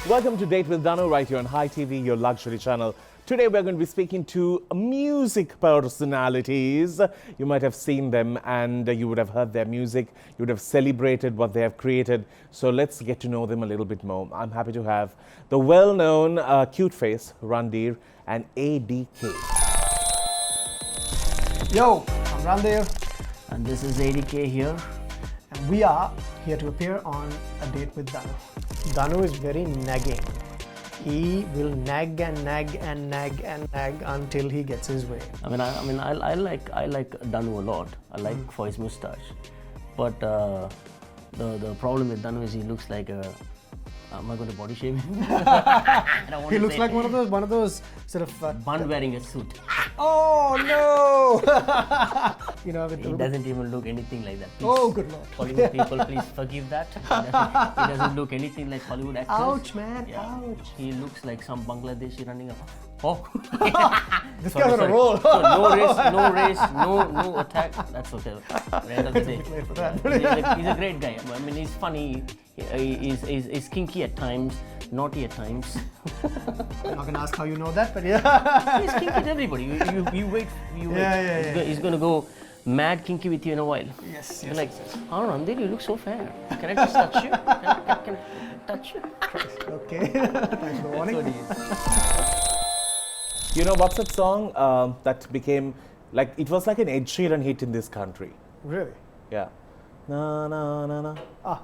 Welcome to Date with Danu right here on Hi TV, your luxury channel. Today we're going to be speaking to music personalities. You might have seen them and you would have heard their music. You would have celebrated what they have created. So let's get to know them a little bit more. I'm happy to have the well-known cute face, Randhir, and ADK. Yo, I'm Randhir. And this is ADK here. And we are here to appear on A Date with Danu. Danu is very nagging. He will nag and nag and nag and nag until he gets his way. I like Danu a lot. I like for his moustache, but the problem with Danu is he looks like a. Am I going to body shame him? He looks like one of those sort of bun wearing a suit. Oh no! He doesn't even look anything like that. Please, oh good lord! Hollywood people, please forgive that. He doesn't look anything like Hollywood actors. Ouch, man! Yeah. Ouch! He looks like some Bangladeshi running up. Oh! This guy's on a roll. So no race, no attack. That's okay. End of the day. He's a great guy. I mean, he's funny. He's kinky at times, naughty at times. I'm not gonna ask how you know that, but yeah. He's kinky to everybody. You wait. Yeah. He's gonna go mad kinky with you in a while. Yes. You're like, oh Randhir, you look so fair. Can I just touch you? Can I touch you? Okay. Thanks for warning. You know, what's that song that became, like, it was like an Ed Sheeran hit in this country? Really? Yeah. Na na na na. Ah,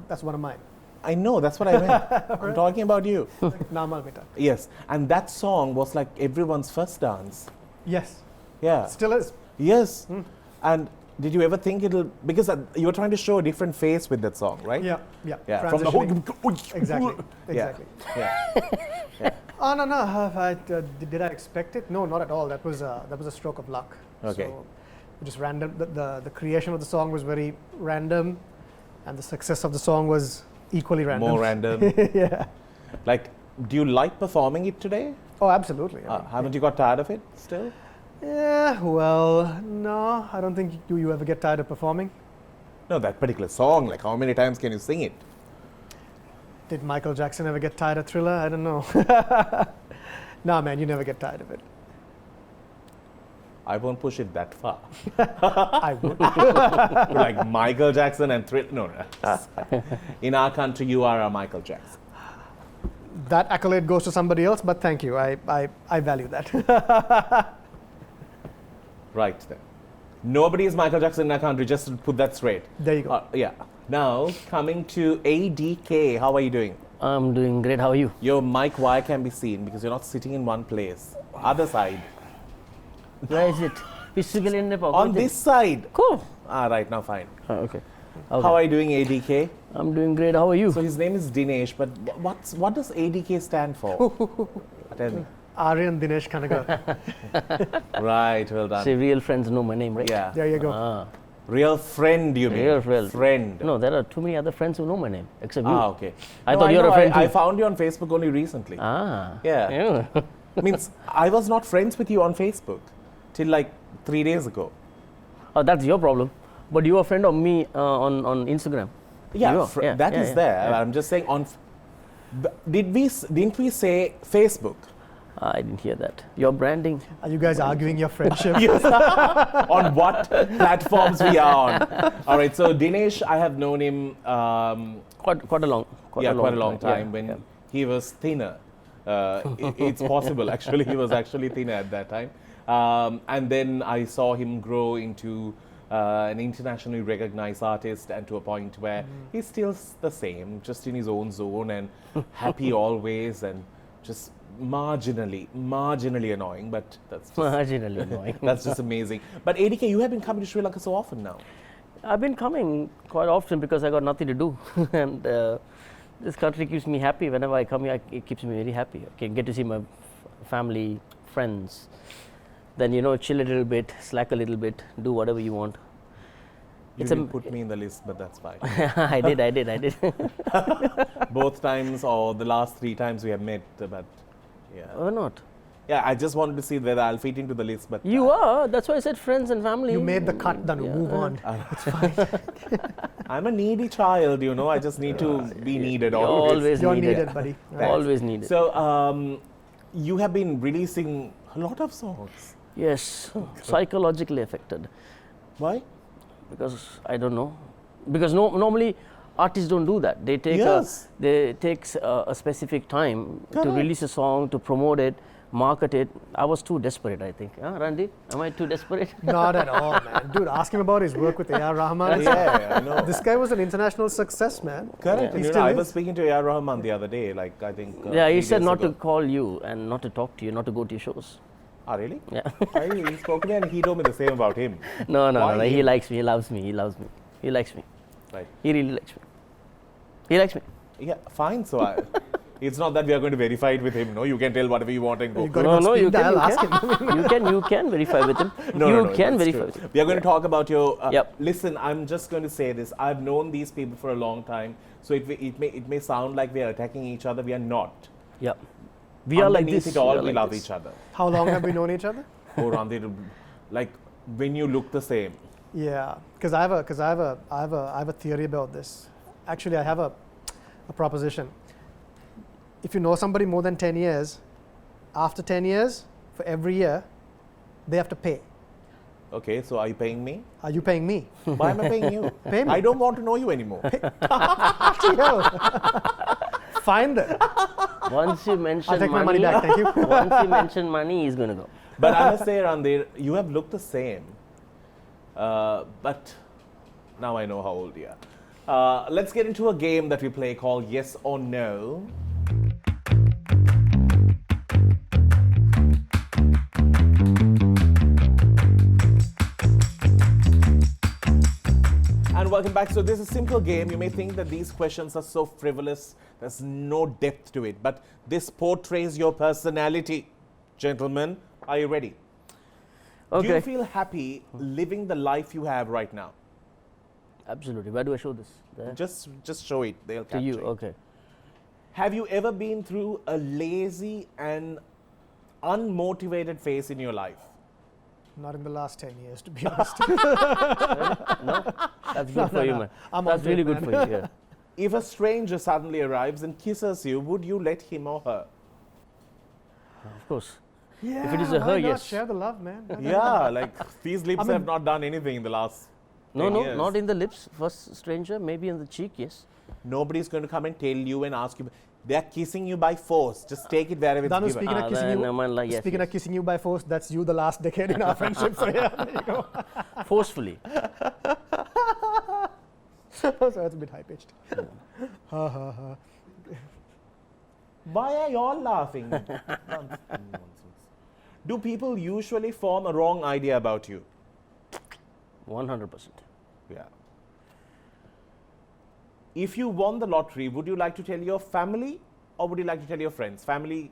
that's one of mine. I know, that's what I meant. I'm talking about you. Namal beta. Yes, and that song was like everyone's first dance. Yes. Yeah. Still is. Yes. And did you ever think it'll, because you were trying to show a different face with that song, right? Yeah. From the whole. Exactly. Yeah. Oh no! Did I expect it? No, not at all. That was a stroke of luck. Okay. So, just random. The creation of the song was very random, and the success of the song was equally random. More random. Yeah. Like, do you like performing it today? Oh, absolutely. Haven't you got tired of it still? Yeah. Well, no. I don't think you ever get tired of performing. No, that particular song. Like, how many times can you sing it? Did Michael Jackson ever get tired of Thriller? I don't know. Nah, man, you never get tired of it. I won't push it that far. I would. Like Michael Jackson and Thriller. No. In our country, you are a Michael Jackson. That accolade goes to somebody else, but thank you. I value that. Right then. Nobody is Michael Jackson in our country, just to put that straight. There you go. Yeah. Now, coming to ADK, how are you doing? I'm doing great. How are you? Your mic wire can be seen because you're not sitting in one place. Other side. Where is it? Physically in the pocket. On this side. Cool. Right, now fine. Okay. How are you doing, ADK? I'm doing great. How are you? So his name is Dinesh, but what does ADK stand for? Tell me. Aryan Dinesh Kanagaratnam. Right, well done. Say real friends know my name, right? Yeah. There you go. Real friend, you mean? Real friend. No, there are too many other friends who know my name, except you. Okay. I thought you're a friend too. I found you on Facebook only recently. Yeah. Means I was not friends with you on Facebook till like 3 days ago. Oh, that's your problem. But you are a friend of me on Instagram. Yeah, that is there. Yeah. I'm just saying didn't we say Facebook? I didn't hear that. Your branding. Are you guys arguing your friendship? Yes. On what platforms we are on? All right. So Dinesh, I have known him quite a long time when he was thinner. It's possible. Actually, he was actually thinner at that time. And then I saw him grow into an internationally recognized artist, and to a point where he's still the same, just in his own zone and happy always, and just marginally annoying, but that's just, marginally annoying. That's just amazing. But ADK, you have been coming to Sri Lanka so often now. I've been coming quite often because I got nothing to do, and this country keeps me happy. Whenever I come here, it keeps me very happy. I can get to see my family, friends, then chill a little bit, slack a little bit, do whatever you want. You didn't put me in the list, but that's fine. I did. Both times or the last 3 times we have met, but yeah. Or not? Yeah, I just wanted to see whether I'll fit into the list, but You are. That's why I said friends and family. You made the cut, Danu. Yeah. Move on. It's fine. I'm a needy child, you know. I just need to be needed You're always. always You're needed. needed, buddy. Thanks. Always needed. So, you have been releasing a lot of songs. Yes, psychologically affected. Why? Because I don't know. Because normally artists don't do that. They take Yes. a specific time to Correct. release a song, to promote it, market it. I was too desperate, I think. Huh, Randhir? Am I too desperate? Not at all, man. Dude, ask him about his work with A.R. Rahman. Yeah, I know. This guy was an international success, man. Correct. Yeah. And, He you know, still I is. was speaking to A.R. Rahman the other day, like I think. Yeah, he 3 said days not ago. to call you and not to talk to you, not to go to your shows. Ah, really? Yeah. He spoke to me and he told me the same about him. No. Why He him? likes me. He loves me. He loves me. He likes me. Right. He really likes me. He likes me. Yeah, fine. So it's not that we are going to verify it with him. No, you can tell whatever you want and go. You got him on speed you dial, ask can. You can verify with him. No, you no, no, can that's verify true. with him. We are going to talk about your. Yep. Listen, I'm just going to say this. I've known these people for a long time, so it may sound like we are attacking each other. We are not. Yeah. We are like Underneath this. it all, are we like love this. each other. How long have we known each other? Oh, Randhir, like when you look the same. Yeah, because I have a theory about this. Actually, I have a proposition. If you know somebody more than 10 years, after 10 years, for every year, they have to pay. Okay, so are you paying me? Are you paying me? Why am I paying you? Pay me. I don't want to know you anymore. Find it. Once you mention I'll take my money back. Thank you. Once you mention money, he's going to go. But I must say, Randhir, you have looked the same. But now I know how old you are. Let's get into a game that we play called Yes or No. And welcome back. So this is a simple game. You may think that these questions are so frivolous, there's no depth to it. But this portrays your personality. Gentlemen, are you ready? Do you Okay. feel happy living the life you have right now? Absolutely. Where do I show this? There? Just show it. They'll To capture you. it. Okay. Have you ever been through a lazy and unmotivated phase in your life? Not in the last 10 years, to be honest. No? That's good for you, man. I'm That's on to really it, good man. for you. Yeah. If a stranger suddenly arrives and kisses you, would you let him or her? Of course. Yeah, If it is a why her, not? yes. Share the love, man. Yeah, like these lips I mean- have not done anything in the last No, 10 no, years. not in the lips. First stranger, maybe in the cheek, yes. Nobody's going to come and tell you and ask you. They're kissing you by force. Just take it wherever it's Danu, given. speaking of kissing then you, I'm like, yes, speaking yes. of kissing you by force, that's you the last decade in our friendship. So yeah, there you go. Forcefully. So that's a bit high pitched. Ha ha ha. Why are you all laughing? Nonsense. Do people usually form a wrong idea about you? 100%. Yeah. If you won the lottery, would you like to tell your family or would you like to tell your friends? Family?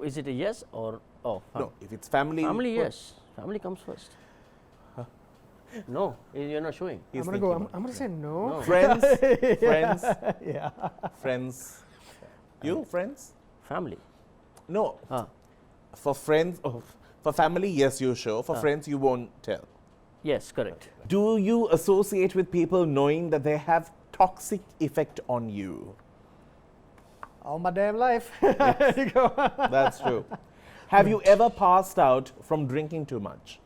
Is it a yes or oh? No, if it's family. Family, yes. Family comes first. No, you're not showing. he's I'm gonna thinking go. about I'm gonna say no. No. Friends, friends, Yeah. friends. You, friends? Family. No. Ah. For friends, for family, yes, you show. For friends, you won't tell. Yes, correct. Do you associate with people knowing that they have toxic effect on you? All my damn life. There you go. That's true. Have you ever passed out from drinking too much?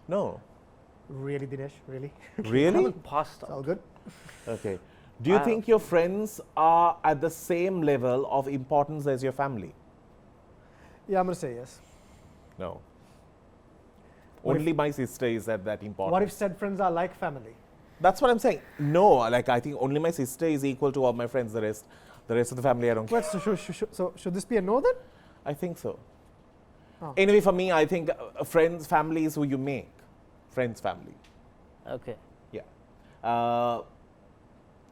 No. Really, Dinesh? Really? Really? Passed It's all out. good. Okay. Do you think your friends are at the same level of importance as your family? Yeah, I'm gonna say yes. No. What Only my sister is at that important. What if said friends are like family? That's what I'm saying. No, like I think only my sister is equal to all my friends. The rest of the family, I don't care. Wait, so should this be a no then? I think so. Oh. Anyway, for me, I think friends, family is who you make. Friends, family. Okay. Yeah.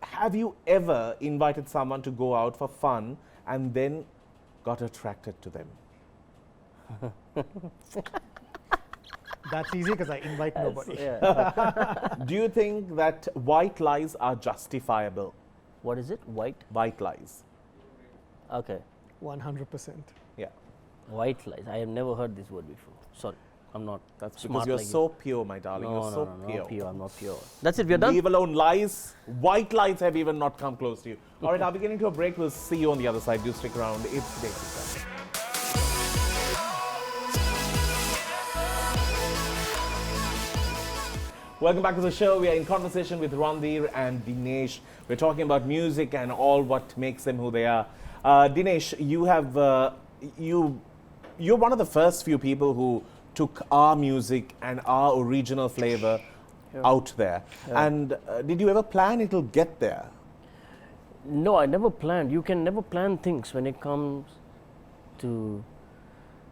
Have you ever invited someone to go out for fun and then got attracted to them? That's easy because I invite nobody. Yeah. Do you think that white lies are justifiable? What is it? White. White lies. Okay. 100%. White lies. I have never heard this word before. Sorry, I'm not. That's smart because you're like so pure, my darling. No, You're no, so no, pure. not pure. I'm not pure. That's it. We're done. Leave alone lies. White lies have even not come close to you. All right, I'll be getting to a break. We'll see you on the other side. Do stick around. It's Desi. Welcome back to the show. We are in conversation with Randhir and Dinesh. We're talking about music and all what makes them who they are. Dinesh, you have you're one of the first few people who took our music and our original flavor out there. And did you ever plan it'll get there? No, I never planned. You can never plan things when it comes to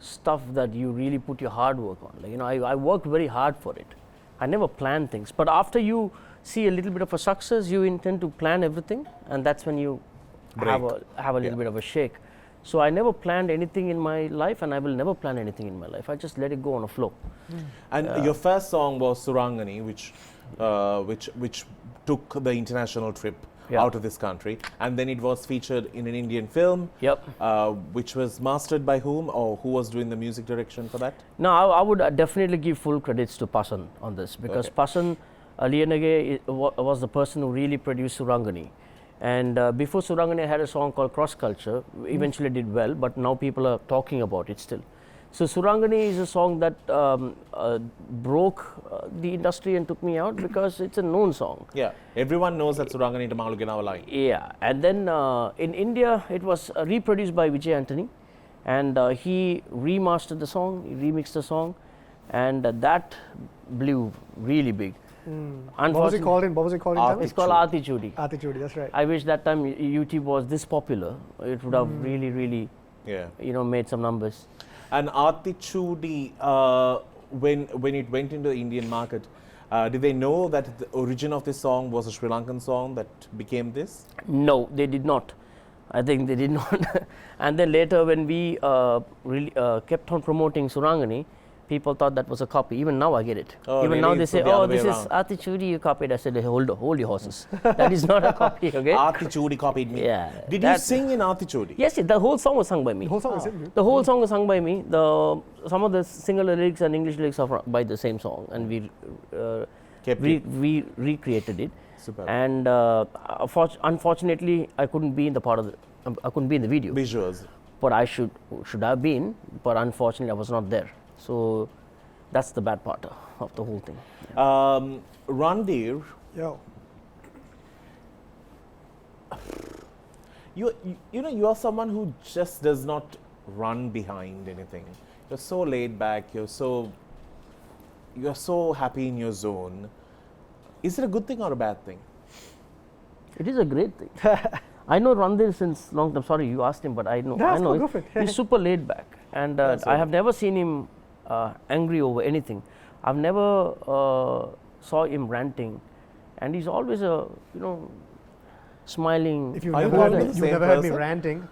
stuff that you really put your hard work on. Like, I worked very hard for it. I never plan things. But after you see a little bit of a success, you intend to plan everything, and that's when you have a little bit of a shake. So I never planned anything in my life, and I will never plan anything in my life. I just let it go on a flow. And your first song was Surangani, which took the international trip out of this country, and then it was featured in an Indian film. Which was mastered by whom, or who was doing the music direction for that? No, I would definitely give full credits to Pasan on this, because Pasan Liyanage was the person who really produced Surangani. And before Surangani, I had a song called Cross Culture. Eventually did well, but now people are talking about it still. So Surangani is a song that broke the industry and took me out because it's a known song. Yeah, everyone knows that Surangani Tamalugenawa line. Yeah, and then in India, it was reproduced by Vijay Antony, and he remastered the song, he remixed the song, and that blew really big. What was it called in Tamil? It's called Aatichudi. Aatichudi, that's right. I wish that time YouTube was this popular. It would have really made some numbers. And Aatichudi, when it went into the Indian market, did they know that the origin of this song was a Sri Lankan song that became this? No, they did not. I think they did not. And then later, when we kept on promoting Surangani, people thought that was a copy. Even now I get it. Even now they say, this is Aatichudi you copied. I said, hold your horses. That is not a copy, okay? Aatichudi copied me. Yeah. Did you sing in Aatichudi? Yes, the whole song was sung by me. The whole song is in The whole song was sung by me. Some of the single lyrics and English lyrics are by the same song, and we recreated it. Super. And unfortunately, I couldn't be in the I couldn't be in the video. Visuals. But I should have been, but unfortunately I was not there. So that's the bad part of the whole thing. Randhir, you are someone who just does not run behind anything. You're so laid back. You're so happy in your zone. Is it a good thing or a bad thing? It is a great thing. I know Randhir since long time. Sorry, you asked him, but I know. Go for it. He's super laid back, and I have never seen him angry over anything. I've never saw him ranting, and he's always smiling. If you've never heard me ranting,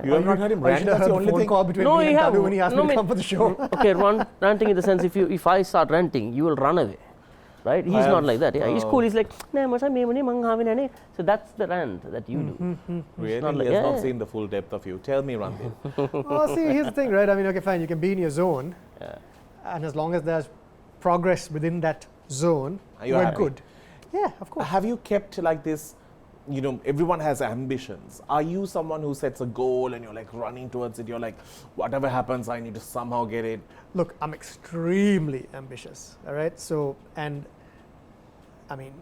you have not heard him ranting. That's the only thing. Call between me and Danu when he asked me to come for the show. Okay, ranting in the sense, if I start ranting, you will run away. Right? He's not like that. Yeah, he's cool. He's like, so that's the rant that you do. Really? He has not seen the full depth of you. Tell me, Randhir. See, here's the thing, right? I mean, okay, fine. You can be in your zone, and as long as there's progress within that zone, we're good. Yeah, of course. Have you kept like this? Everyone has ambitions. Are you someone who sets a goal and you're like running towards it? You're like, whatever happens, I need to somehow get it. Look, I'm extremely ambitious. All right. So, and I mean,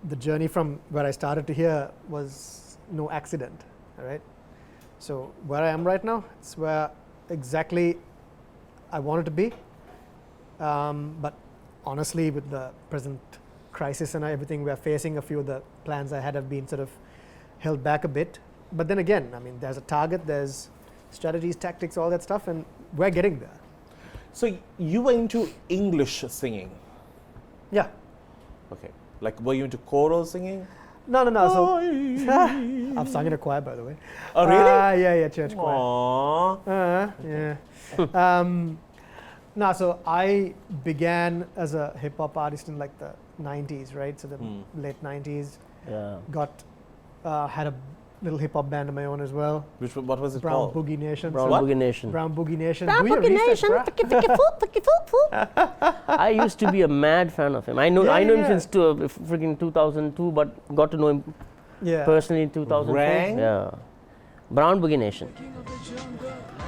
the journey from where I started to here was no accident. All right. So where I am right now, it's where exactly I wanted to be. But honestly, with the present crisis and everything we're facing, a few of the plans I had have been sort of held back a bit. But then again, I mean, there's a target, there's strategies, tactics, all that stuff, and we're getting there. So you were into English singing? Yeah. Okay. Like, were you into choral singing? No. So I've sung in a choir, by the way. Oh, really? Yeah, church choir. Yeah. No, so I began as a hip hop artist in like the 90s, right? So the late 90s. Yeah. Had a little hip hop band of my own as well. What was it Brown called? Boogie Nation. Brown What? Boogie Nation. Brown Boogie Nation. Brown Do your Boogie research, Nation. bruh. I used to be a mad fan of him. I know Yeah, him yeah. since freaking 2002, but got to know him Yeah. personally in 2004. Rang? Yeah. Brown Boogie Nation.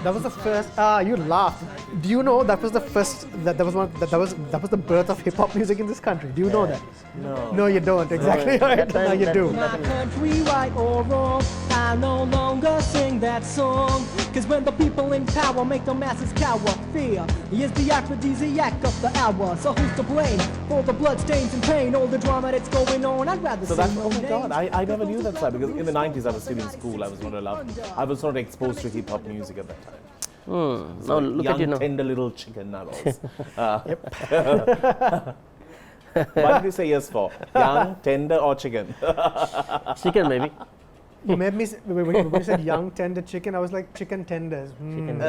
That was the first. You laughed. Do you know that was the first? That was the birth of hip hop music in this country. Do you know that? No. No, you don't. Exactly No, right. that time- Now you that- do. that- Country right or wrong, I no longer sing that song. Cause when the people in power make the masses cower, fear is the aphrodisiac of the hour. So who's to blame for the blood stains and pain, all the drama that's going on? I'd rather So sing that's, no oh my names. God, I never knew that side because in the 90s I was still in school. I was not allowed. I was not exposed to hip hop music at that time. Now look Young, at you now. tender little chicken I was. What did you say yes for? Young, tender or chicken? Chicken maybe. You made me. When you said young tender chicken, I was like chicken tenders. Chicken.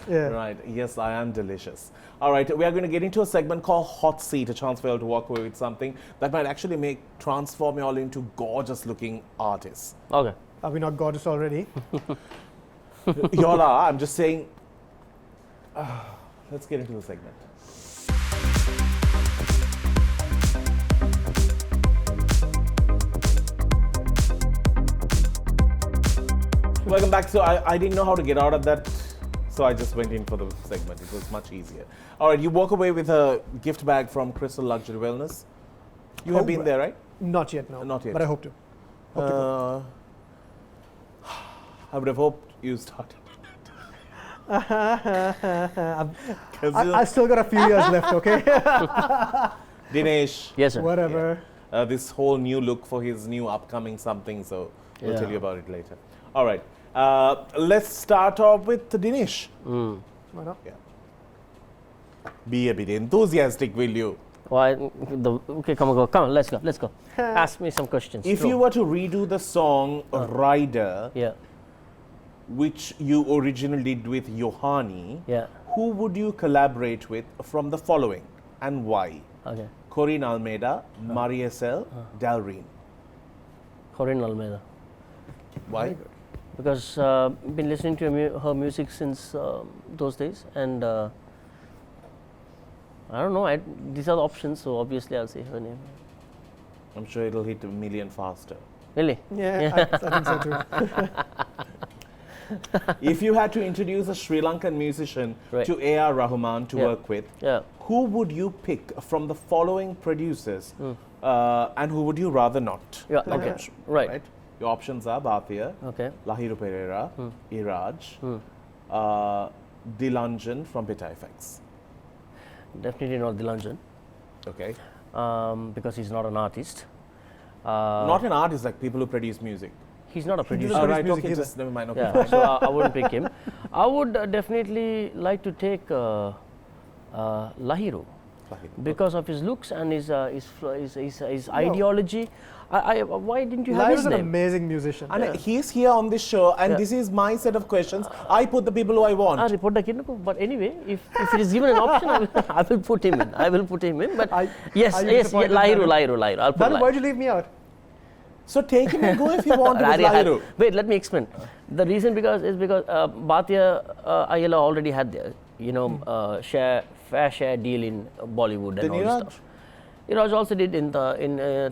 Yeah. Right. Yes, I am delicious. All right. We are going to get into a segment called Hot Seat, a chance for you all to walk away with something that might actually transform you all into gorgeous looking artists. Okay. Are we not gorgeous already? Y'all are. I'm just saying. Let's get into the segment. Welcome back. So I didn't know how to get out of that, so I just went in for the segment. It was much easier. All right, you walk away with a gift bag from Crystal Luxury Wellness. You have been there, right? Not yet, no. Not yet. But I hope to. Hope to go. I would have hoped you started. I still got a few years left, okay? Dinesh, Yes, sir. Whatever. this whole new look for his new upcoming something, so we'll Yeah. tell you about it later. All right, let's start off with Dinesh. Why not? Be a bit enthusiastic, will you? Why? Okay, come on, let's go. Ask me some questions. If Throw. you were to redo the song Rider, Yeah, which you originally did with Yohani, yeah. who would you collaborate with from the following and why? Okay. Corinne Almeida, Mariesel, Dalreen. Corinne Almeida. Why? Because been listening to her music since those days, and I don't know. These are the options, so obviously I'll say her name. I'm sure it'll hit a million faster. Really? Yeah, I think so too. If you had to introduce a Sri Lankan musician Right. to A.R. Rahman to Yeah. work with, Yeah. who would you pick from the following producers and who would you rather not? Yeah. Okay. Right. Your options are Bhatia, Okay. Lahiru Pereira, Iraj, Dilanjan from Beta FX. Definitely not Dilanjan, Okay. because he's not an artist. Not an artist, like people who produce music. He's not a producer. produce Right, music okay, either. just never mind. Okay. Yeah, so I wouldn't pick him. I would definitely like to take Lahiru Lahiru. because of his looks and his ideology. Why didn't you have Lai his was an name? amazing musician. And he's here on this show, and this is my set of questions. I put the people who I want. Report the kid, but anyway, if it is given an option, I will put him in. But yes, are you yes, disappointed, Lahiru. Danu? I'll put Danu, Lahiru. why'd you leave me out? So take him and go if you want to with Lahiru. Wait, let me explain. The reason is because Bhatia Ayala already had their, fair share deal in Bollywood and Then all Iraj? this stuff. Iraj also did in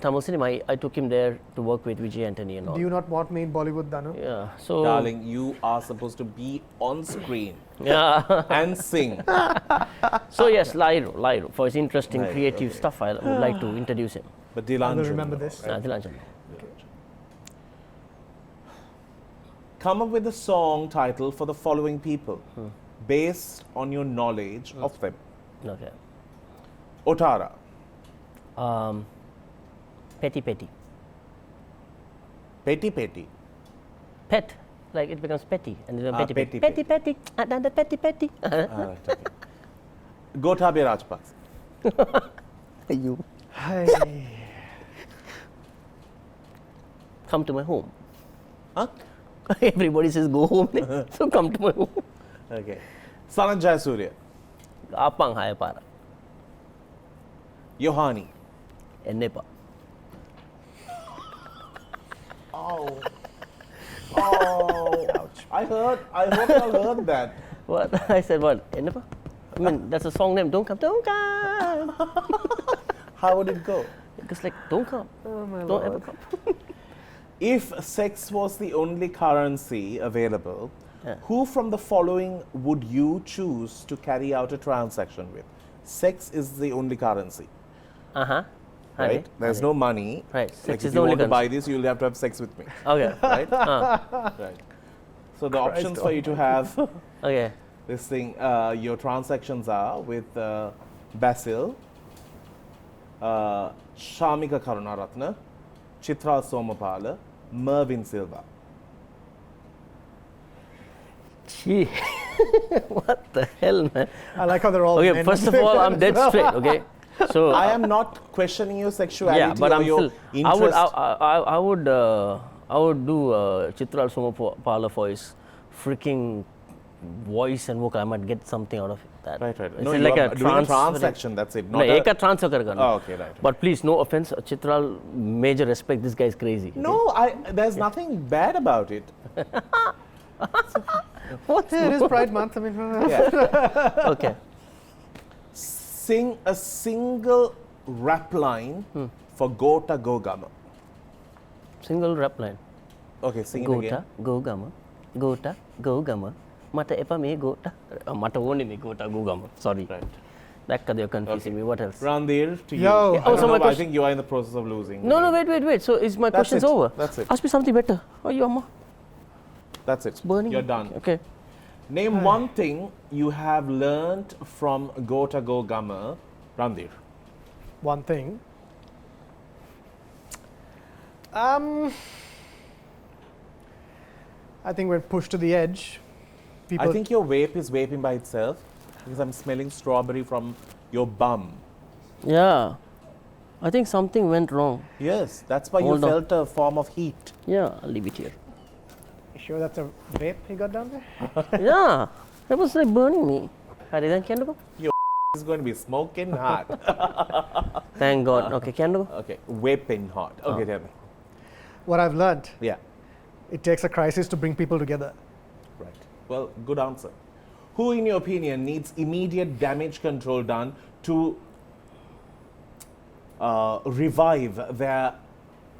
Tamil cinema. I took him there to work with Vijay Antony and all. Do you not want me in Bollywood, Danu? Yeah. So. Darling, you are supposed to be on screen Yeah. and sing. So yes, Lahiru for his interesting Lahiru, creative okay. stuff. I would like to introduce him. But I Dilanjan. will remember no, this. right? Dilanjan. Come up with a song title for the following people based on your knowledge of them. Okay. Otara, Petty. Peti Peti, Pet. Like it becomes petty. And then petty. petty, Petty. Another petty. Alright, okay. Gotabaya Rajpaksa, You Hi. come to my home. huh? Everybody says go home. So come to my home. Okay. Sanat Jayasuriya, Apang haya para. Yohani, Ennepa. oh, Oh, I hope y'all heard that. What? I said what? Enapa? I mean, that's a song name. Don't come. Don't come. How would it go? It's like, don't come. Don't ever come. If sex was the only currency available, Yeah. who from the following would you choose to carry out a transaction with? Sex is the only currency, Uh-huh. right? There's no money. Right. Like Sex if is you the only want to buy currency. this, you'll have to have sex with me, Okay. right? Right. So the options for you to have Okay. this thing, your transactions are with Basil, Shamika Karunaratne, Chitra Somapala, Mervyn Silva. Gee. What the hell, man? I like how they're all. Okay, men. first of all, I'm dead straight. Okay. So I am not questioning your sexuality yeah, but or I'm your still. interest. I would do Chitral Somapala for his freaking voice and vocal. I might get something out of that. Right. It's No, like you a are doing a transaction, that's it. No, Not a, eka transfer karega. Oh, okay, right. But please, no offense, Chitral, major respect. This guy is crazy. no, there's nothing bad about it. What? Yeah, it is Pride Month. I mean, Yeah. Okay. Sing a single rap line for Gota Gogama. Single rap line. Okay, sing it Gota, again. go gama. Gota, go gama. Mata epa me gota. Mata only me gota go gama. Sorry. Right. That you're confusing me. What else? Randhir, to you. Yo. I, Oh, don't so know, my I question- think you are in the process of losing. No, wait. So is my questions it. over? That's it. Ask me something better. Oh, you amma. That's it. Burning. You're done. Okay. Name one thing you have learnt from Gota Gogama, Randhir. one thing. I think we're pushed to the edge. People. I think your vape is vaping by itself because I'm smelling strawberry from your bum. Yeah. I think something went wrong. Yes, that's why Hold you on. felt a form of heat. Yeah, I'll leave it here. You sure that's a vape you got down there? Yeah. That was like burning me. Hari then can go? It's going to be smoking hot. Thank God. Okay, can go? Okay, vaping hot. Okay, tell me. What I've learned, Yeah, it takes a crisis to bring people together. right. Well, good answer. Who, in your opinion, needs immediate damage control done to revive their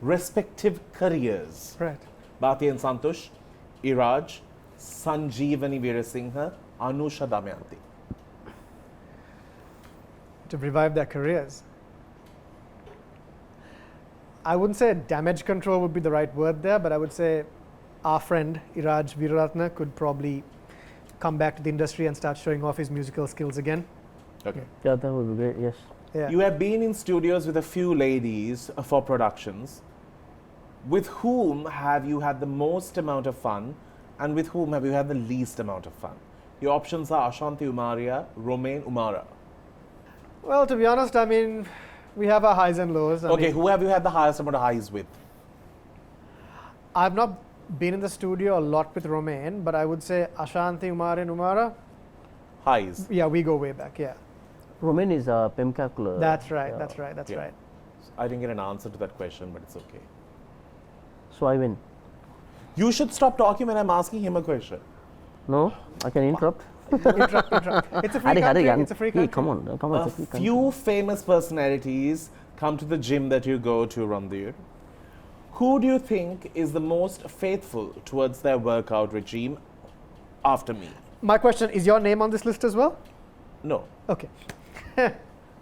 respective careers? Right. Bhati and Santosh, Iraj, Sanjeevani Veerasinghe, Anusha Damayanti. To revive their careers. I wouldn't say damage control would be the right word there, but I would say our friend Iraj Veeraratne could probably come back to the industry and start showing off his musical skills again. Okay. Yeah, that would be great. Yes. Yeah. You have been in studios with a few ladies for productions. With whom have you had the most amount of fun, and with whom have you had the least amount of fun? Your options are Ashanti Umaria, Romain Umara. Well, to be honest, I mean, we have our highs and lows. I Okay, mean, who have you had the highest amount of highs with? I've not been in the studio a lot with Romain, but I would say Ashanti, Umar and Umara, Highs. yeah, we go way back, yeah. Romain is a Pemkakula. That's right, Yeah. that's right, that's Yeah. right. I didn't get an answer to that question, but it's okay. So I win. You should stop talking when I'm asking him a question. No? I can interrupt? Interrupt. It's a free country, it's a free country. Hey, come on. Come on. A it's a free country. few famous personalities come to the gym that you go to, Randhir. Who do you think is the most faithful towards their workout regime after me? My question, is your name on this list as well? No. Okay.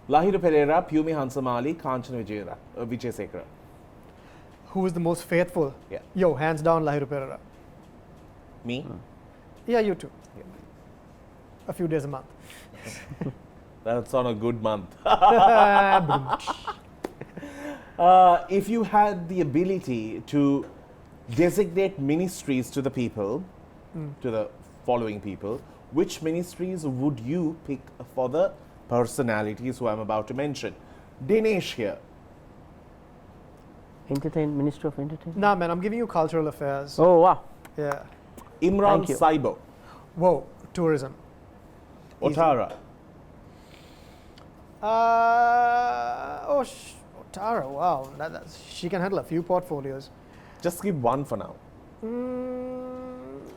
Lahiru Pereira, Pumi Hansamali, Kanchana Vijayasekara. Who is the most faithful? Yeah. Yo, hands down, Lahiru Pereira. Me? Yeah, you too. Yeah. A few days a month. That's on a good month. If you had the ability to designate ministries to the people, to the following people, which ministries would you pick for the personalities who I'm about to mention? Dinesh here. Minister of Entertainment? Nah, man, I'm giving you cultural affairs. Oh, wow. Yeah. Imran Thank you. Saibo. Whoa, tourism. Easy. Otara. Tara, wow. She can handle a few portfolios. Just give one for now.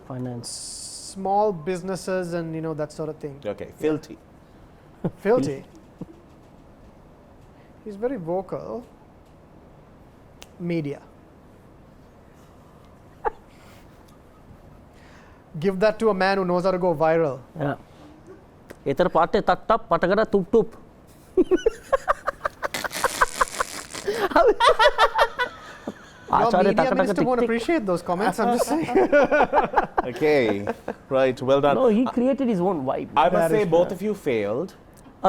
Finance. Small businesses and that sort of thing. Okay, filthy. Filthy. He's very vocal. Media. Give that to a man who knows how to go viral. Yeah. Etar paate tak tap patagara tup tup. Your media minister won't appreciate those comments, I'm just saying. Okay, right, well done. No, he created his own vibe. I must That say is both of you failed.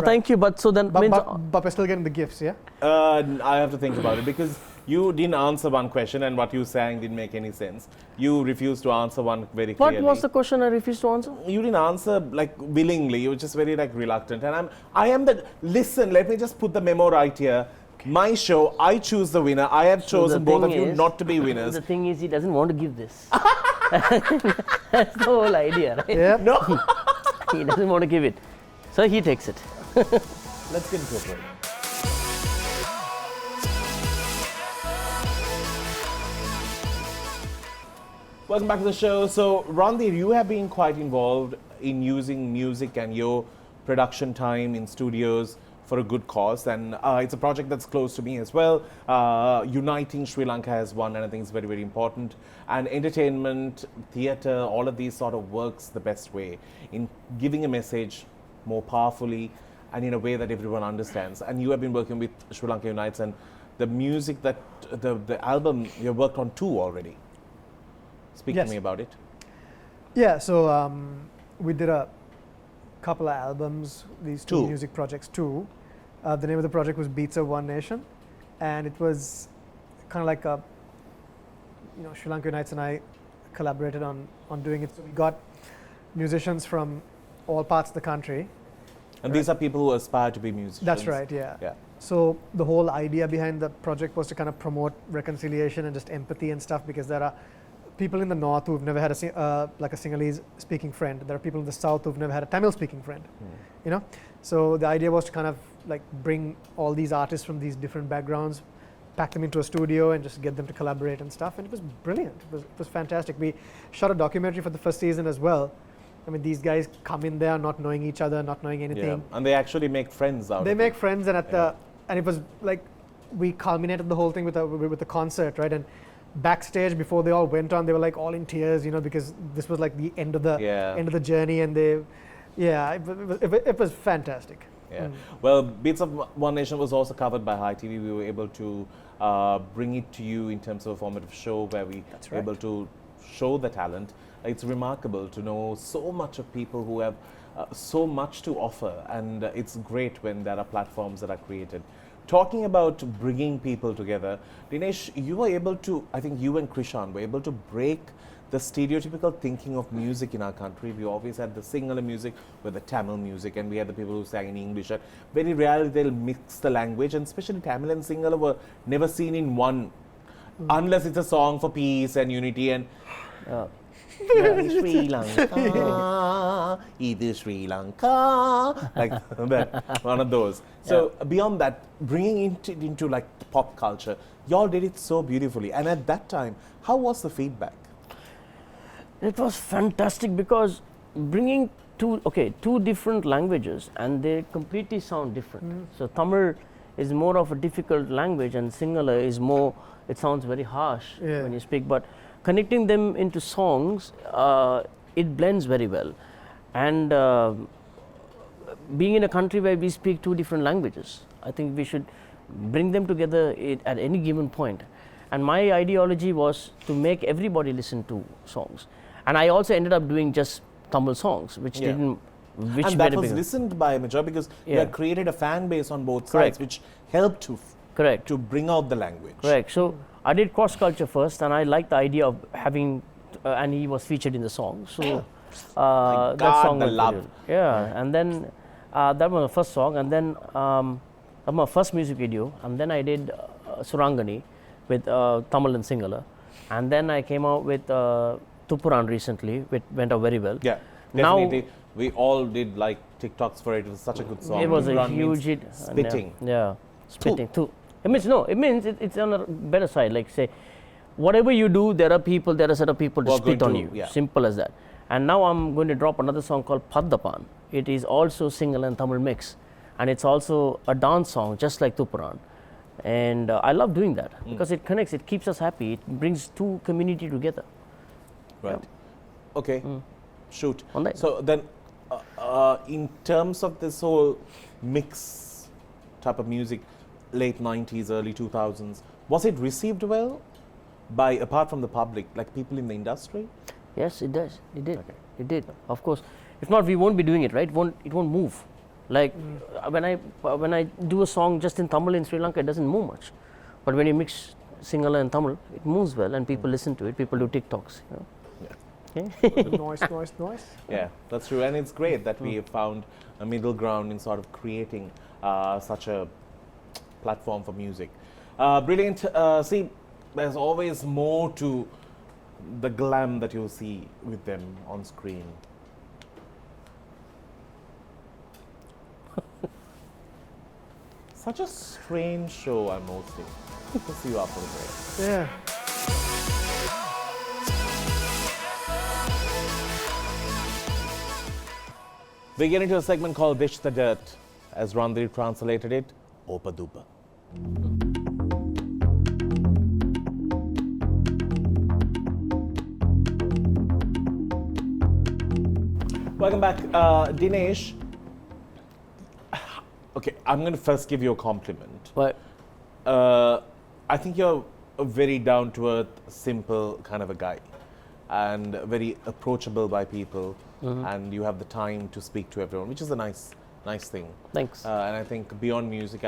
Thank you, but so then means But we're still getting the gifts, yeah? I have to think about it because you didn't answer one question and what you sang didn't make any sense. You refused to answer one very what clearly. was the question I refused to answer? You didn't answer like willingly. You were just very like reluctant. And listen, let me just put the memo right here. My show, I choose the winner. I have chosen both of you not to be winners. The thing is, he doesn't want to give this. That's the whole idea, right? Yep. No. He doesn't want to give it. So he takes it. Let's get into a break. Welcome back to the show. So, Randhir, you have been quite involved in using music and your production time in studios for a good cause, and it's a project that's close to me as well. Uniting Sri Lanka as one, and I think it's very, very important. And entertainment, theatre, all of these sort of works the best way in giving a message more powerfully and in a way that everyone understands. And you have been working with Sri Lanka Unites, and the music that the album you worked on 2 already. Speak Yes. to me about it. Yeah, so we did a couple of albums, these 2 2. music projects, 2. The name of the project was Beats of One Nation, and it was kind of like a, Sri Lanka Unites and I collaborated on doing it. So we got musicians from all parts of the country. And these are people who aspire to be musicians. That's right, yeah. Yeah. So the whole idea behind the project was to kind of promote reconciliation and just empathy and stuff, because there are people in the north who've never had a Sinhalese speaking friend. There are people in the south who've never had a Tamil speaking friend. So the idea was to kind of like bring all these artists from these different backgrounds, pack them into a studio and just get them to collaborate and stuff. And it was brilliant. It was fantastic. We shot a documentary for the first season as well. I mean, these guys come in there not knowing each other, not knowing anything. Yeah. And they actually make friends out They of make it. friends, and and it was like we culminated the whole thing with a concert, right? And backstage before they all went on, they were like all in tears, because this was like the end of the journey, and it was fantastic. Yeah. Well, Beats of One Nation was also covered by Hi TV. We were able to bring it to you in terms of a formative show where we were able to show the talent. It's remarkable to know so much of people who have so much to offer, and it's great when there are platforms that are created. Talking about bringing people together, Dinesh, you were able to, I think you and Krishan were able to break the stereotypical thinking of music in our country. We always had the Sinhala music with the Tamil music, and we had the people who sang in English. And very rarely they'll mix the language, and especially Tamil and Sinhala were never seen in one, unless it's a song for peace and unity. And Sri Lanka, Idu Sri Lanka, like that, one of those. So beyond that, bringing it into like pop culture, y'all did it so beautifully. And at that time, how was the feedback? It was fantastic because bringing two different languages, and they completely sound different. So Tamil is more of a difficult language, and Sinhala is more, it sounds very harsh when you speak, but connecting them into songs, it blends very well. And being in a country where we speak 2 different languages, I think we should bring them together at any given point. And my ideology was to make everybody listen to songs. And I also ended up doing just Tamil songs, which didn't... And that was listened by a majority, because you had created a fan base on both sides, which helped to bring out the language. Correct. So I did cross culture first, and I liked the idea of having, and he was featured in the song. So that song was love. And then that was my first song, and then my first music video, and then I did Surangani with Tamil and Sinhala, and then I came out with Tupuran recently, which went out very well. Yeah, definitely. We all did like TikToks for it. It was such a good song. It was a huge hit. Spitting. Spitting. It means it's on a better side. Like say, whatever you do, there are a set of people to Who are spit going on to- you. yeah. Simple as that. And now I'm going to drop another song called Paddapan. It is also Sinhala and Tamil mix. And it's also a dance song, just like Tuparan. And I love doing that because it connects, it keeps us happy, it brings two community together. Right. Okay. Shoot. On that. So then, in terms of this whole mix type of music, late 90s, early 2000s, was it received well by, apart from the public, like people in the industry? Yes, it does. It did. Okay. It did. Of course. If not, we won't be doing it, right? It won't move. Like when I do a song just in Tamil in Sri Lanka, it doesn't move much. But when you mix Sinhala and Tamil, it moves well, and people listen to it. People do TikToks. You know? Noise. Yeah, that's true. And it's great that we have found a middle ground in sort of creating such a platform for music. Brilliant. See, there's always more to the glam that you'll see with them on screen. Such a strange show I'm hosting. We'll see you after the break. Yeah. We get into a segment called Dish the Dirt. As Randhir translated it, Opa Dupa. Welcome back. Dinesh, okay, I'm going to first give you a compliment. But I think you're a very down-to-earth, simple kind of a guy, and very approachable by people, and you have the time to speak to everyone, which is a nice thing. thanks. And I think beyond music,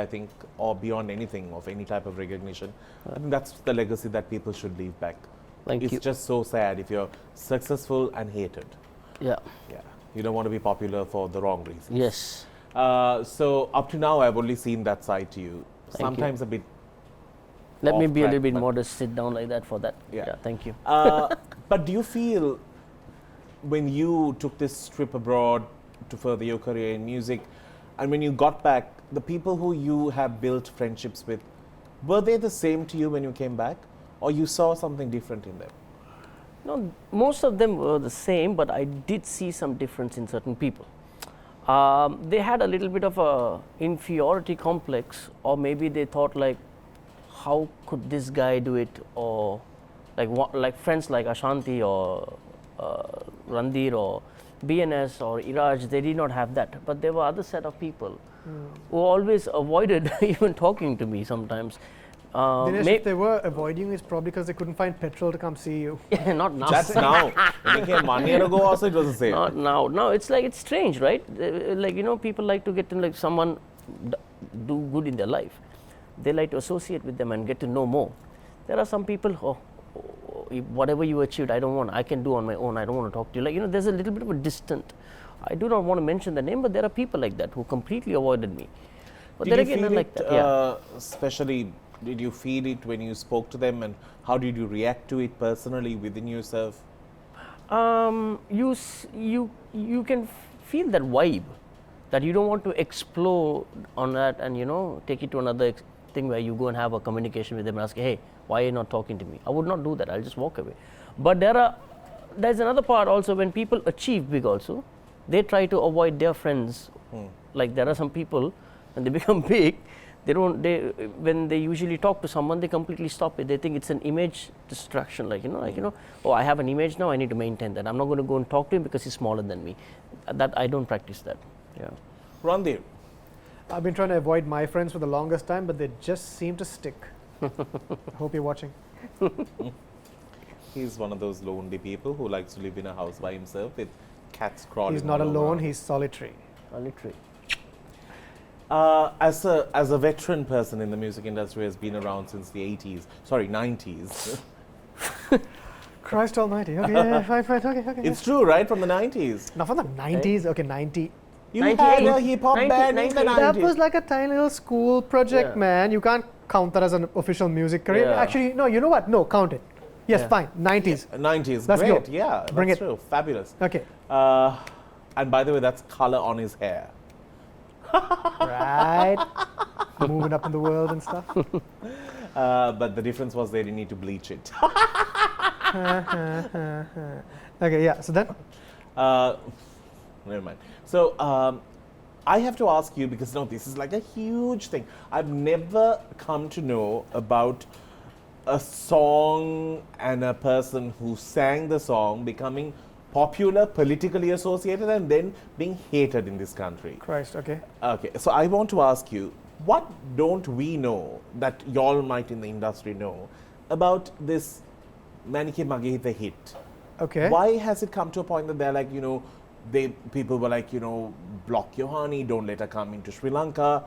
or beyond anything of any type of recognition, I think that's the legacy that people should leave back. Thank it's you. just so sad if you're successful and hated. Yeah. Yeah, you don't want to be popular for the wrong reasons. Yes. So up to now, I've only seen that side to you. Thank you. Sometimes a bit. Let me off be a track, little bit but- modest. Sit down like that for that. Yeah. Thank you. But do you feel when you took this trip abroad to further your career in music, and when you got back, the people who you have built friendships with, were they the same to you when you came back, or you saw something different in them? No, most of them were the same, but I did see some difference in certain people. They had a little bit of a inferiority complex, or maybe they thought like, how could this guy do it, or like friends like Ashanti or Randhir or BNS or Iraj, they did not have that. But there were other set of people who always avoided even talking to me sometimes. Dinesh, if they were avoiding you, it's probably because they couldn't find petrol to come see you. Not now. That's now. When you came 1 year ago, also it was the same. Not now. Now it's like it's strange, right? Like people like to get to like someone do good in their life. They like to associate with them and get to know more. There are some people, whatever you achieved, I can do on my own. I don't want to talk to you. Like there's a little bit of a distant. I do not want to mention the name, but there are people like that who completely avoided me. But Did then you again, feel I like it, that. Yeah. especially, did you feel it when you spoke to them, and how did you react to it personally within yourself? You can feel that vibe, that you don't want to explode on that and take it to another thing where you go and have a communication with them and ask, hey, why are you not talking to me? I would not do that. I'll just walk away. But there's another part also when people achieve big also, they try to avoid their friends. Like there are some people when they become big, when they usually talk to someone, they completely stop it. They think it's an image distraction, oh, I have an image now, I need to maintain that. I'm not going to go and talk to him because he's smaller than me. That I don't practice that. Yeah. Randhir, I've been trying to avoid my friends for the longest time, but they just seem to stick. I hope you're watching. he's one of those lonely people who likes to live in a house by himself with cats crawling. He's not all alone, around. he's solitary. Literally. As a veteran person in the music industry, has been around since the 90s. Christ almighty. Okay, yeah, fine, okay. It's true, right? From the 90s. Not from the 90s, okay, 90. You 98. had a hip hop band in the 90s. That was like a tiny little school project, Yeah. man. You can't count that as an official music career. Yeah. Actually, no, you know what? No, count it. Yes, Yeah. fine, 90s. 90s, Let's great. go. Yeah, Bring that's it. true. Fabulous. Okay, And by the way, that's color on his hair. right. Moving up in the world and stuff. But the difference was they didn't need to bleach it. Okay, yeah. So then, Never mind. So I have to ask you, because no, this is like a huge thing. I've never come to know about a song and a person who sang the song becoming popular, politically associated, and then being hated in this country. Christ, okay. Okay, so I want to ask you, what don't we know that y'all might in the industry know about this Manike Magehite hit? Okay. Why has it come to a point that they're like, people were like, block your honey, don't let her come into Sri Lanka.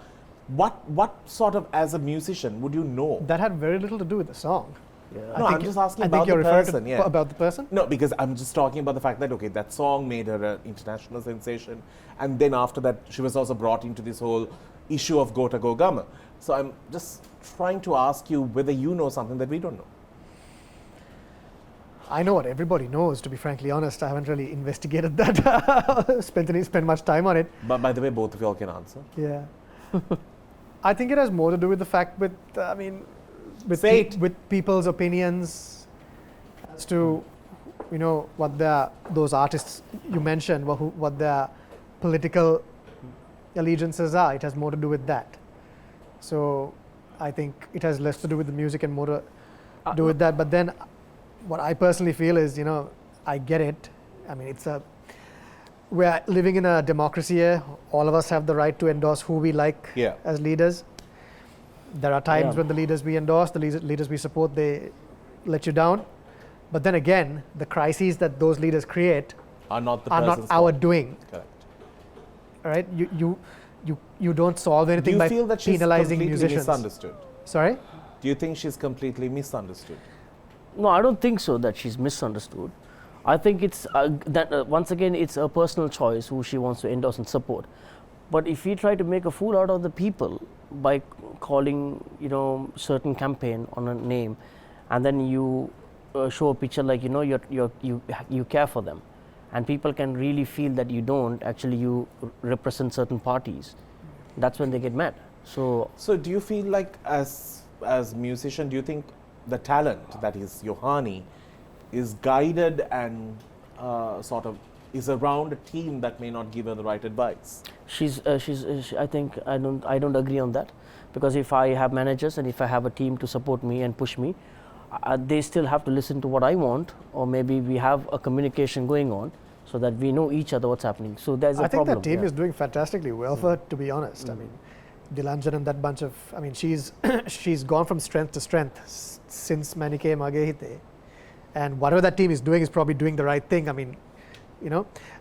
What sort of, as a musician, would you know? That had very little to do with the song. Yeah. No, I'm just asking I about think you're the referring person. to Yeah. about the person. No, because I'm just talking about the fact that, okay, that song made her an international sensation. And then after that, she was also brought into this whole issue of Gota Gogama. So I'm just trying to ask you whether you know something that we don't know. I know what everybody knows, to be frankly honest. I haven't really investigated that, spent much time on it. But by the way, both of y'all can answer. Yeah. I think it has more to do with the fact with, Say it. with people's opinions as to, what those artists you mentioned, what their political allegiances are. It has more to do with that. So I think it has less to do with the music and more to do with that. But then what I personally feel is, I get it. I mean, we're living in a democracy here. All of us have the right to endorse who we like as leaders. There are times when the leaders we endorse, the leaders we support, they let you down. But then again, the crises that those leaders create Are not our doing. Correct. All right? You don't solve anything Do you by feel that she's penalizing completely musicians. misunderstood? Sorry? Do you think she's completely misunderstood? No, I don't think so that she's misunderstood. I think it's once again, it's a personal choice who she wants to endorse and support. But if we try to make a fool out of the people by calling, certain campaign on a name, and then you show a picture like, you care for them, and people can really feel that you don't, actually you represent certain parties, that's when they get mad. So do you feel like as musician, do you think the talent that is Yohani is guided and sort of is around a team that may not give her the right advice? I think I don't agree on that, because if I have managers and if I have a team to support me and push me, they still have to listen to what I want, or maybe we have a communication going on so that we know each other what's happening. So there's a problem. I think that team is doing fantastically well for her, to be honest. I mean, Dilanjan and that bunch of, she's gone from strength to strength since Manike Magehite. And whatever that team is doing is probably doing the right thing.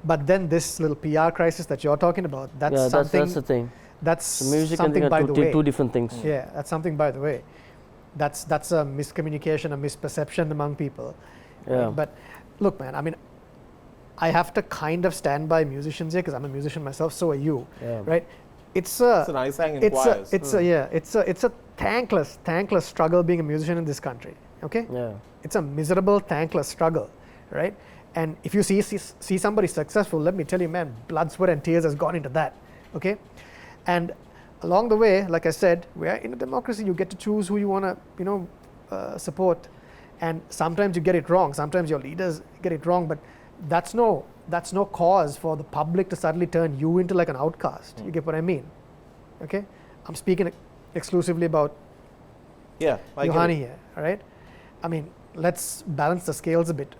But then this little PR crisis that you're talking about, that's something. That's the thing. That's So music something and by the way. two different things. Yeah, that's something by the way. That's a miscommunication, a misperception among people. Yeah. But look, man, I have to kind of stand by musicians here because I'm a musician myself. So are you, right? It's an ice hanging choirs. It's a thankless struggle being a musician in this country. Okay. Yeah. It's a miserable, thankless struggle, right? And if you see somebody successful, let me tell you, man, blood, sweat, and tears has gone into that. Okay, and along the way, like I said, we are in a democracy. You get to choose who you want to, support, and sometimes you get it wrong. Sometimes your leaders get it wrong, but that's no cause for the public to suddenly turn you into like an outcast. You get what I mean? Okay, I'm speaking exclusively about Yohani here. All right, let's balance the scales a bit.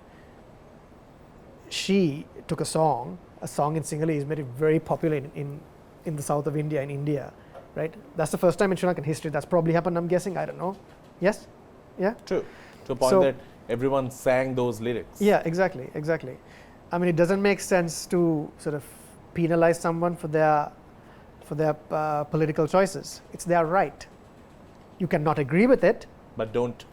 She took a song in Sinhalese, made it very popular in the south of India, in India, right? That's the first time in Sri Lankan history that's probably happened, I'm guessing. I don't know. Yes? Yeah? True. To a point that everyone sang those lyrics. Yeah, exactly. It doesn't make sense to sort of penalize someone for their political choices. It's their right. You cannot agree with it. But don't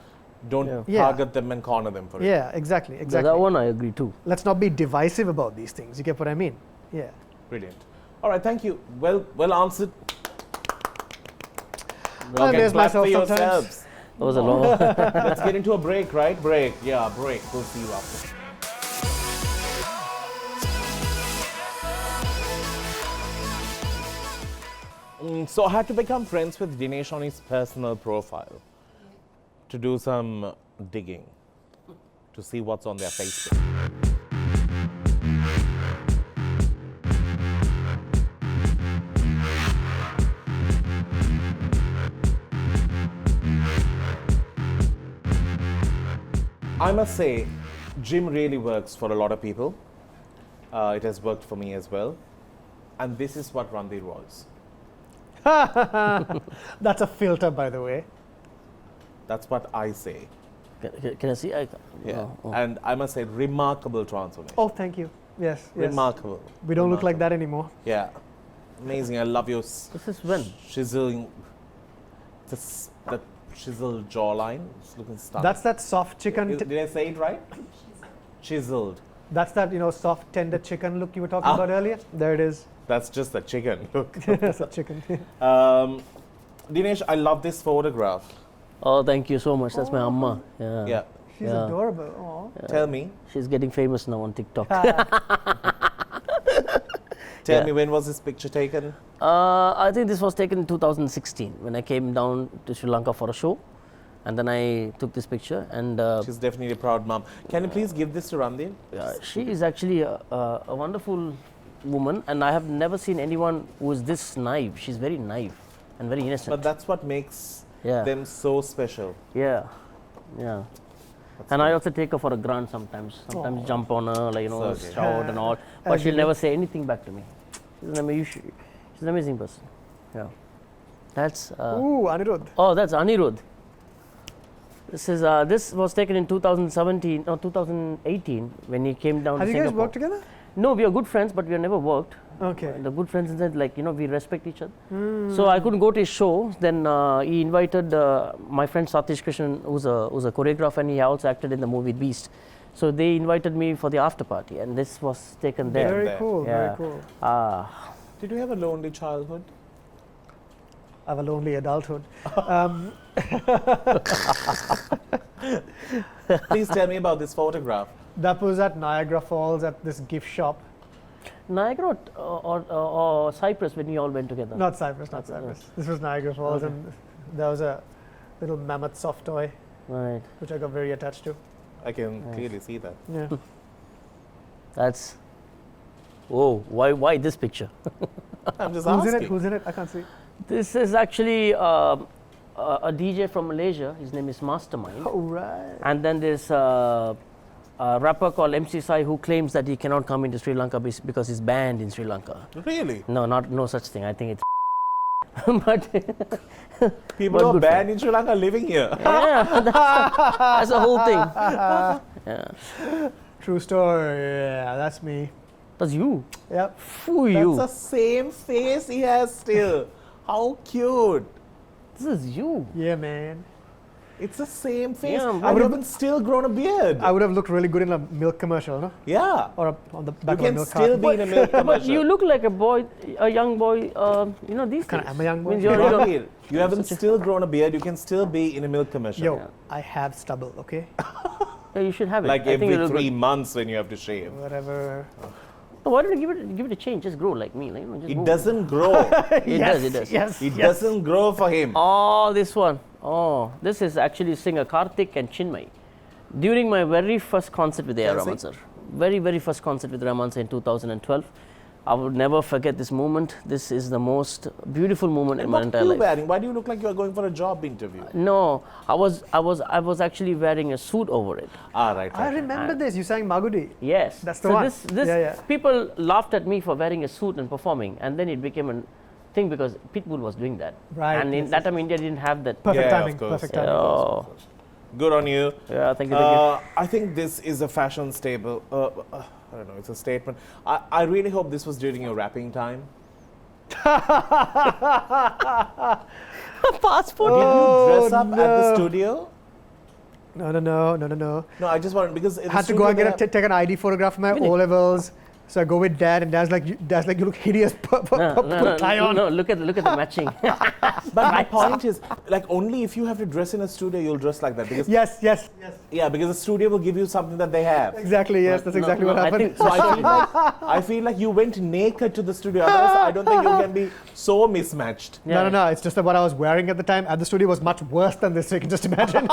target them and corner them for it. Yeah, exactly. That one I agree too. Let's not be divisive about these things. You get what I mean? Yeah. Brilliant. All right, thank you. Well answered. I amaze myself sometimes. Yourselves. That was a long. Let's get into a break, right? Break. Yeah, break. We'll see you after. So I had to become friends with Dinesh on his personal profile. to do some digging to see what's on their Facebook. I must say, gym really works for a lot of people. It has worked for me as well. And this is what Randhir was. That's a filter, by the way. That's what I say. Can I see? Yeah. Oh. And I must say, remarkable transformation. Oh, thank you. Yes. Remarkable. We don't look like that anymore. Yeah. Amazing. I love your This is when? chiseling, that chiseled jawline. It's looking stunning. That's that soft chicken. Did I say it right? Chiseled. That's that, soft, tender chicken look you were talking about earlier. There it is. That's just the chicken. Look. That's a chicken. Dinesh, I love this photograph. Oh, thank you so much. That's my amma. Yeah. Yeah. She's Yeah. adorable. Aw. Tell me. She's getting famous now on TikTok. Tell Yeah. me, when was this picture taken? I think this was taken in 2016 when I came down to Sri Lanka for a show, and then I took this picture. And She's definitely a proud mom. Can you please give this to Randhir? she is actually a wonderful woman, and I have never seen anyone who is this naive. She's very naive and very innocent. But that's what makes Yeah. them so special. Yeah, yeah. That's And I good. also take her for a grant sometimes. Sometimes jump on her, So okay. shout and all. But As she'll you never say anything back to me. She's an amazing person. Yeah. That's. Ooh, Anirudh. Oh, that's Anirudh. This was taken in 2017 or 2018 when he came down Have to you guys Singapore. worked together? No, we are good friends, but we have never worked. Okay. The good friends in that, we respect each other. So I couldn't go to his show. Then he invited my friend Satish Krishnan, who's a choreographer, and he also acted in the movie Beast. So they invited me for the after party, and this was taken there. Very There. cool. Yeah. Very cool. Did you have a lonely childhood? I have a lonely adulthood. Please tell me about this photograph. That was at Niagara Falls at this gift shop. Niagara or Cyprus when we all went together? Not Cyprus, not Not- Cyprus. This was Niagara Falls, Okay. and there was a little mammoth soft toy Right. which I got very attached to. I can clearly see that. Yeah. That's. Oh, why this picture? I'm just Who's in asking. it? Who's in it? I can't see. This is actually a DJ from Malaysia. His name is Mastermind. Oh, right. And then there's a rapper called MC Sai who claims that he cannot come into Sri Lanka because he's banned in Sri Lanka. Really? No such thing. I think it's but People But who are good for banned in Sri Lanka are living here. yeah, that's the whole thing. Yeah. True story. Yeah, that's me. That's you. Yep. Who are you? That's the same face he has still. How cute. This is you. Yeah, man. It's the same face. Yeah, I would have still grown a beard. I would have looked really good in a milk commercial, no? Yeah. Or on the You back of a can milk still carton. be in a milk But commercial. you look like a young boy. These Kinda, days. I'm a young boy. Means you're- Randhir, you haven't still grown a beard. You can still be in a milk commercial. Yo, I have stubble, okay? Yeah, you should have it. Like I think every you look 3 good. months when you have to shave. Whatever. No, why don't you give it a change? Just grow like me. Just It move. doesn't grow. It does. It does. Yes. It yes. doesn't grow for him. Oh, this one. Oh, this is actually singer Karthik and Chinmay. During my very first concert with A.R. Can I Rahman see? sir. Very first concert with Rahman sir in 2012. I would never forget this moment. This is the most beautiful moment in my What entire are you life. wearing? Why do you look like you are going for a job interview? No, I was actually wearing a suit over it. Ah, right. I remember this. You sang Magudi. Yes. That's the so one. This Yeah. people laughed at me for wearing a suit and performing, and then it became a thing because Pitbull was doing that. Right, And in yes, that time, India didn't have that. Perfect Yeah, of timing. course. Perfect Yeah. timing. Oh, Good on you. yeah. Thank you. Thank you. I think this is a fashion staple. I don't know, it's a statement. I really hope this was during your rapping time. Passport. Did you dress up at the no. studio? No. No, I just wanted because in the Had to studio go and they take an ID photograph of my Really? O levels. So I go with Dad, and Dad's like, you look hideous. Put a tie on. No, look at the matching. But my point is, like, only if you have to dress in a studio, you'll dress like that. Because Yes. yeah, because the studio will give you something that they have. Exactly. Yes, that's exactly what happened. So I feel like you went naked to the studio. Otherwise, I don't think you can be so mismatched. Yeah. No. It's just that what I was wearing at the time at the studio was much worse than this. So you can just imagine.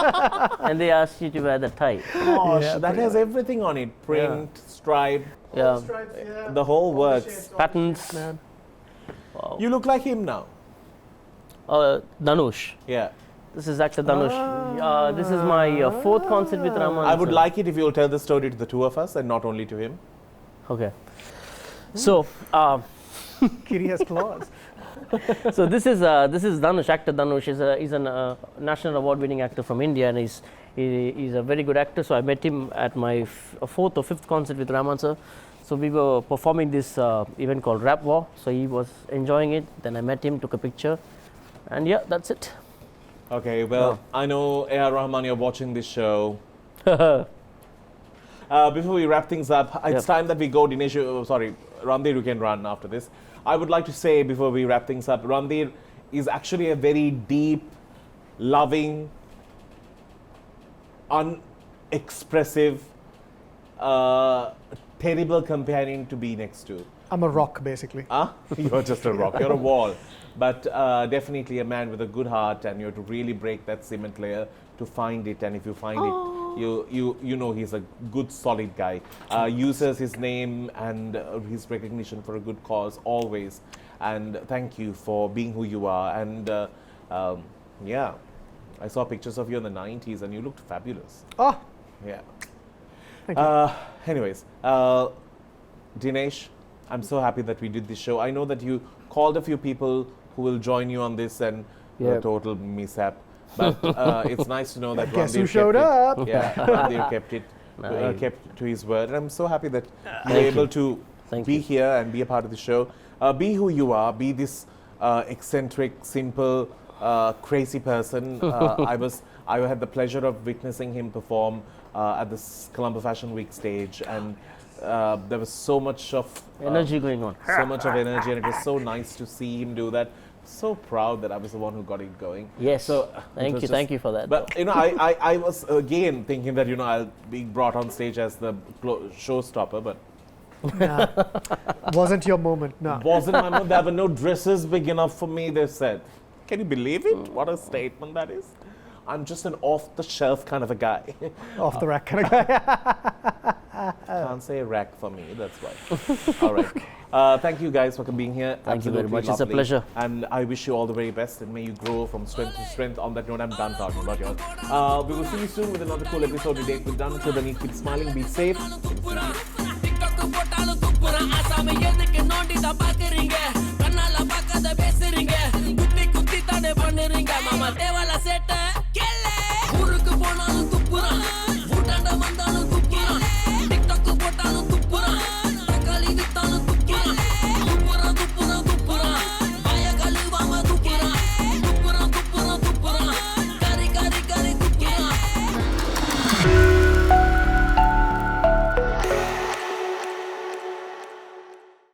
And they asked you to wear the tie. Gosh, Yeah, that has everything on it. Print, stripe, Yeah. the whole works. Patterns. Man. Wow. You look like him now. Danush. Yeah. This is actor Danush. This is my fourth concert with Raman. I would like it if you'll tell the story to the two of us and not only to him. Okay. So, Kitty has claws. so this is Danush, actor Danush. He's a national award-winning actor from India, and he's a very good actor. So I met him at my fourth or fifth concert with Raman sir. So we were performing this event called Rap War. So he was enjoying it. Then I met him, took a picture, and yeah, that's it. Okay, well, I know A.R. Rahman, you're watching this show. Before we wrap things up, it's time that we go. Dinesh, Randhir, you can run after this. I would like to say before we wrap things up, Randhir is actually a very deep, loving, unexpressive, terrible companion to be next to. I'm a rock, basically. You're just a rock, you're a wall. But definitely a man with a good heart, and you have to really break that cement layer to find it. And if you find it, you know he's a good, solid guy. Uses his name and his recognition for a good cause always. And thank you for being who you are. And yeah, I saw pictures of you in the 90s, and you looked fabulous. Oh, Yeah. thank you. Anyways, Dinesh, I'm so happy that we did this show. I know that you called a few people who will join you on this, and a total mishap. But it's nice to know that Guess Randhir who showed kept up? it. Yeah, Randhir kept to his word. And I'm so happy that you were able to be here and be a part of the show. Be who you are. Be this eccentric, simple, crazy person. I had the pleasure of witnessing him perform at the Colombo Fashion Week stage, and there was so much of Energy going on. so much of energy, and it was so nice to see him do that. So proud that I was the one who got it going. Yes. So thank you for that. But you know, I was again thinking that I'll be brought on stage as the showstopper, but Nah. Wasn't your moment. No. wasn't my moment. There were no dresses big enough for me. They said, "Can you believe it? What a statement that is." I'm just an off-the-shelf kind of a guy. Off the rack kind of guy. Can't say rack for me, that's why. All right. Thank you guys for being here. Thank you very Absolutely much. It's a lovely. pleasure. And I wish you all the very best, and may you grow from strength to strength. On that note, I'm done talking about yours. We will see you soon with another cool episode. Your date with Danu. Till then, keep smiling, be safe.